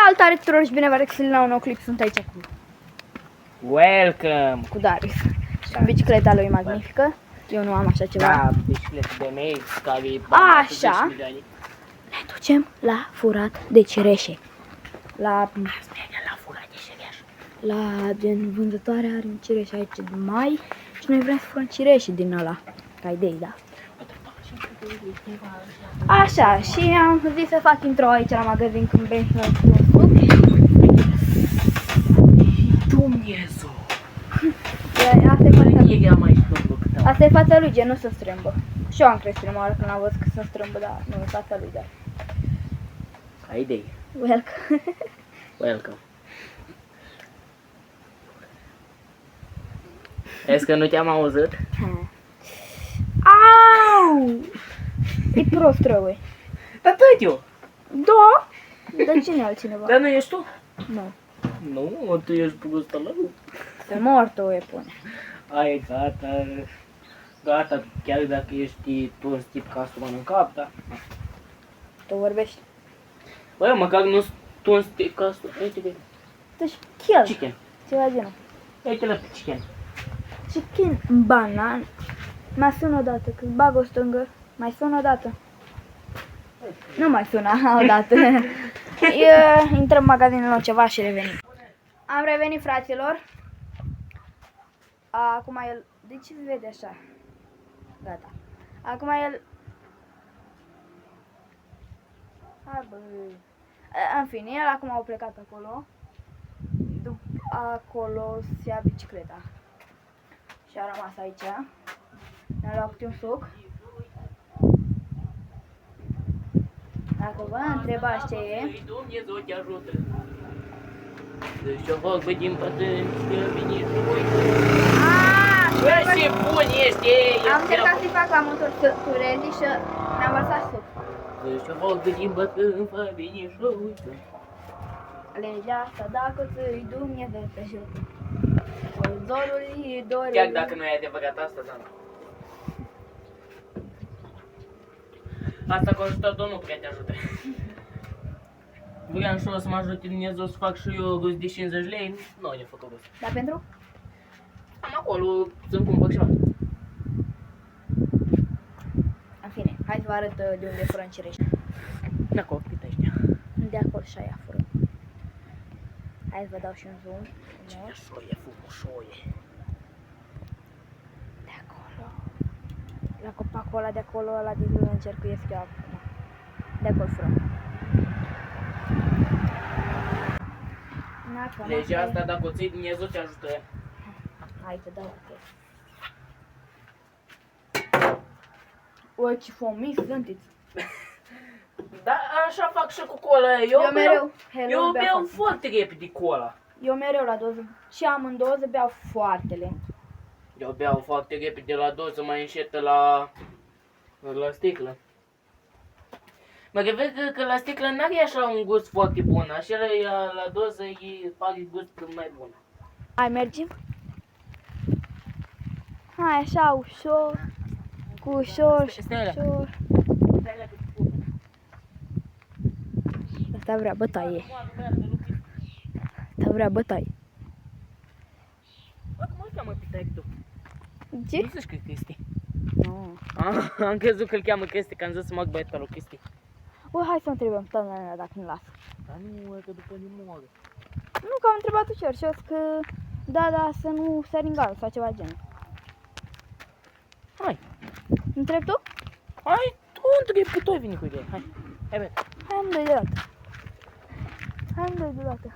Salutare tuturor și bine v-am regăsit la un nou clip. Sunt aici cu Darius. Bicicleta lui magnifică. Eu nu am așa ceva. Da, bicicleta de mei care Așa. Ne ducem la furat de cireșe. La furat de cireșe. La gen vânzătoare are un cireș aici de mai și noi vrem să furăm cireșe din ăla. Ca idei, da. Așa, și am zis să fac intro aici la magazin când vrei să Dumnezeu! Asta e fața lui, gen, nu se strâmbă. Și eu am crezut prima oară când am văzut că se strâmbă, dar nu e fața lui, dar... Ai idei. Welcome. Welcome. Vezi că nu te-am auzit? Au! E prost rău. Da, tătiu! Da? Dar cine altcineva? Dar nu ești tu? Nu. Nu, tu ești prost ăla. Se mortă e pune. Ai, gata. Gata, chiar dacă ești tu un tip ca să în cap, da? Tu vorbești? Băi, măcar nu tu un tip ca să... Uite-te. Deci, kill. Chicken. Ceva genul. Uite-l pe chicken. Chicken banan. Mai sună odată, că bag o stângă. Mai sună odată. Nu mai sună odată. Intrăm în magazinul nou ceva și revenim. Am revenit, fraților. Acum el... De ce se vede așa? Gata. Acum el... Hai bă. În fine, el acum a plecat acolo. Acolo se ia bicicleta. Și a rămas aici. Ne-a luat câte un suc. Dacă vă întrebați ce e... Dumnezeu te ajută. Deci eu fac, bă, din pătânci, că vine și voi. Bă, ce bun ești! Am încercat să-i fac la motor turezi și ne-am vărsat suc. Deci eu fac, bă, din pătânci, că vine și voi. Legea asta, dacă ți-i Dumnezeu te ajută. Dorul e dorul. Chiar dacă nu e adevărat asta, da. Asta cu ajutorul nu prea te ajută. Vreau și eu să mă ajute Dumnezeu să fac și eu rost de 50 lei, nu ne făcut rost. Dar pentru? Am acolo să-mi cumpăr ceva. În fine, hai să vă arăt de unde furăm cirești. De acolo, uite ăștia. De acolo și aia furăm. Hai să vă dau și un zoom. Ce șoie, frumușoie. De acolo. La copacul ăla de acolo, ăla de zi încercuiesc eu acum. De acolo furăm. Legea asta, dacă o ții, Dumnezeu te ajută. Hai te dau ok. Oi, ce fomiți sunteți. Da, așa fac și cu cola. Eu beau foarte repede cola. Eu mereu la doză. Și amândouă beau foarte lent. Eu beau foarte repede la doză, mai înșetă la sticlă. Mă vezi că la sticlă n-are așa un gust foarte bun, așa la doză e pare gustul mai bun. Hai, mergem? Hai, așa, ușor. Cu ușor și ușor. Asta vrea bătaie. Asta vrea bătaie. Bă, cum îl cheamă pe taică-tu? Ce? Nu zici că e Cristi. Nu. Am crezut că îl cheamă Cristi, că am zis să mă băietul lui Cristi. Bă, hai să întrebăm tălnarea dacă ne lasă. Dar nu, că după ne moară. Nu, că am întrebat ușor și eu zic că da, să nu se ringală sau ceva genul. Hai. Întreb tu? Hai, tu întrebi că tu ai venit cu ideea. Hai, hai bine. Hai amândoi deodată. Hai amândoi deodată.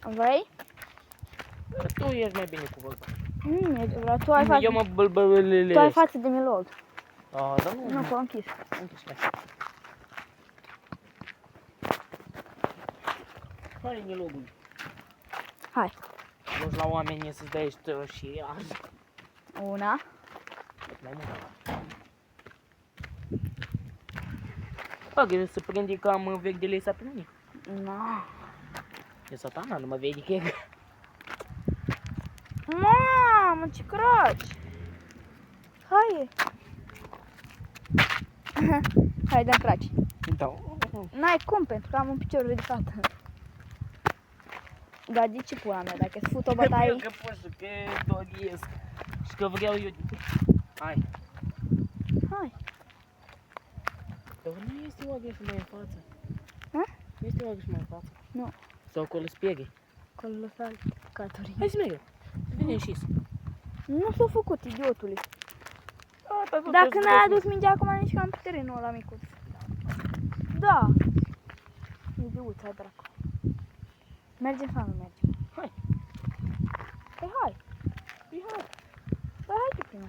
Vrei? Tu ești mai bine cu vorba. Vreau, tu ai față. Eu mă bălbălele. Tu ai față de Milord. Dar nu. Nu, că am închis. Hai, Milogul. Hai. Duci la oameni să-ți dai și azi. Una. Mai mult. Bă, că se prinde cam vechi de lei satananii. No. E satana, nu mă vede că e. Mamă, ce craci! Hai! Hai, dăm craci. Da. N-ai cum, pentru că am un picior ridicat. Dar de ce pula mea, dacă îți fut o bătaie... Că poți că doghiesc. Și că vreau eu... Hai. Hai. Dar nu este oagă și mai în față. Hă? Nu este oagă și mai în față. Nu. Sau acolo spieghi. Colosal catorii. Hai să mergem. Bine și Nu s-a făcut, idiotule. Dacă n-ai adus mingea acum nici cam pe terenul ăla micuț. Da. Idiuța, dracu. Mergem sau nu mergem? Hai. Păi hai. Păi hai. Păi hai tu prima.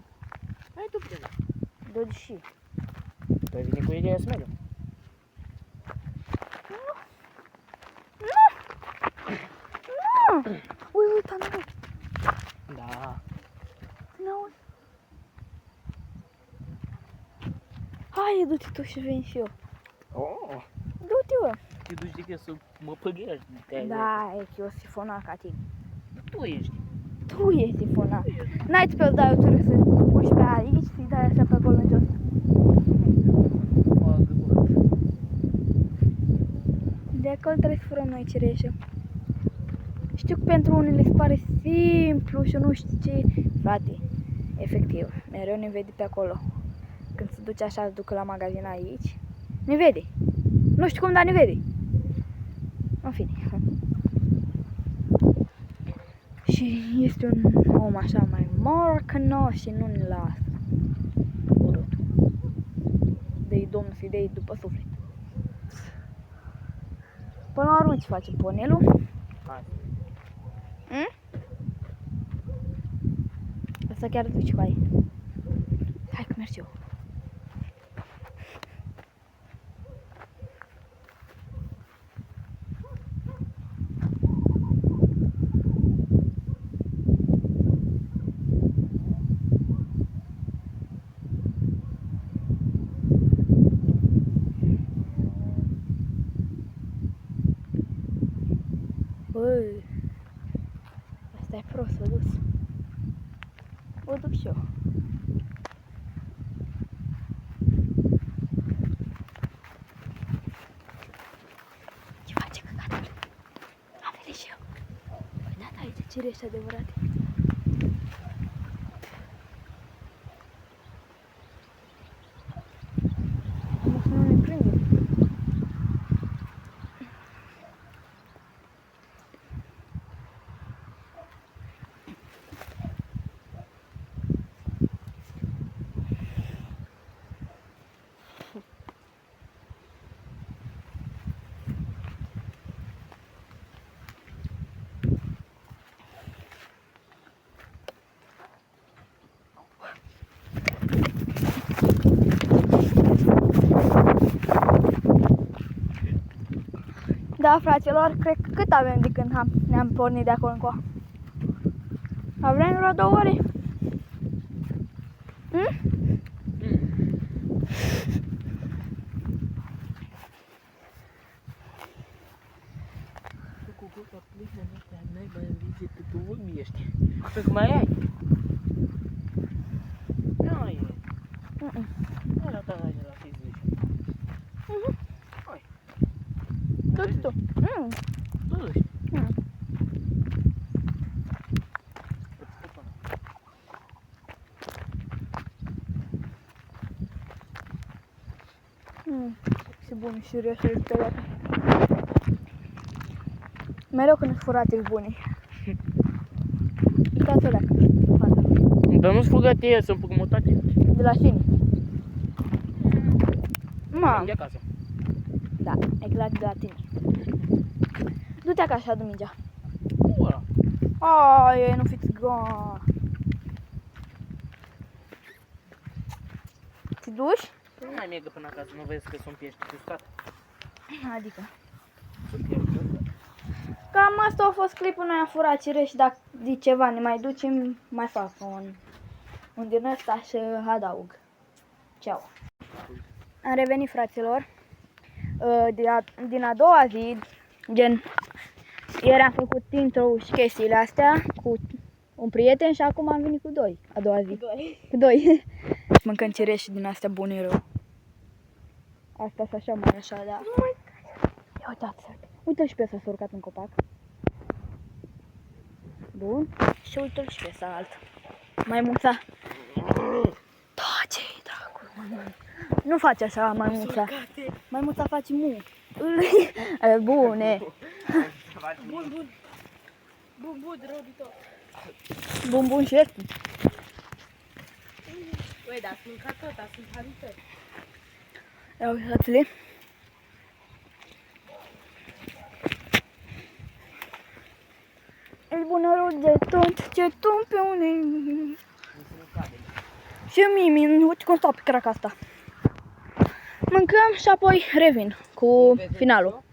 Hai tu prima. Dă și. Păi vine cu ideea să mergem. Nu! Ui, uita, nu vezi. Da. Nu. Hai, du-te tu și vin și eu. Oh. Du-te, bă. Te duci de că să mă păgărești de aia. Da, e că eu sifona ca tine. Tu ești. Tu ești sifona. N-ai tu pe-l dai o tură să puși pe aici, să-i dai așa pe acolo în jos. De acolo trebuie să furăm noi cireșă. Știu că pentru unele îți pare simplu și nu știu ce. Frate, efectiv, mereu ne vede pe acolo. Când se duce așa, se ducă la magazin aici, ne vede. Nu știu cum, dar ne vede. În fine. Și este un om așa mai morcănos și nu ne lasă. Urât. Dă-i Domnul să-i dea după suflet. Până la urmă ce face ponelul? Hai. Asta chiar duci cu ai. Hai că merg eu. Băi, asta e prost, o dus. O duc și eu. Ce face căcatul? Am venit și eu. Uitați aici, cireși adevărate. Nu să nu ne prinde. Da, fraților, cred că cât avem de când ne-am pornit de acolo încoa? Avem vreo 2 ore? Cu gura plină în ăștia, n-ai mai vizite, tu vorbești. Cred că mai ai. Nu e. Hai la ta la fizici. Hai. Du-te tu. Du-te. Ce bun și rioșe pe toate. Mereu când îți furate e bune. Uitați-o leacă. Dar nu-ți fugătie, sunt fugămotate. De la cine? Mam. De acasă. Da, exact de la tine. Du-te acasă, adu mingea. Ăla. Ai, nu fiți gata. Te duci? Nu mai mergă până acasă, nu vezi că sunt pești pe uscat. Adică. Sunt pești pe uscat. Cam asta a fost clipul, noi am furat cireși, dacă de ceva ne mai ducem, mai fac un din ăsta și adaug. Ceau. Am revenit, fraților, din a doua zi, gen, ieri am făcut intro și chestiile astea cu un prieten și acum am venit cu 2, a doua zi. Cu 2. Mâncăm cireși din astea bune rău. Asta așa mai așa, da. Uitați-l. Uite-l și pe ăsta s-a urcat în copac. Bun. Și uite-l și pe ăsta alt. Maimuța. Da, ce-i dracu, maimuța. Nu face așa, maimuța. Maimuța face mu. Bune. Bun, răubitor. Bun, șef. Ui, dar sunt ca tot, dar sunt harități. Ia uitați-le. El bunărul de tot, ce tot pe unde. Și Mimi, uite cum stau pe craca asta. Mâncăm și apoi revin cu finalul.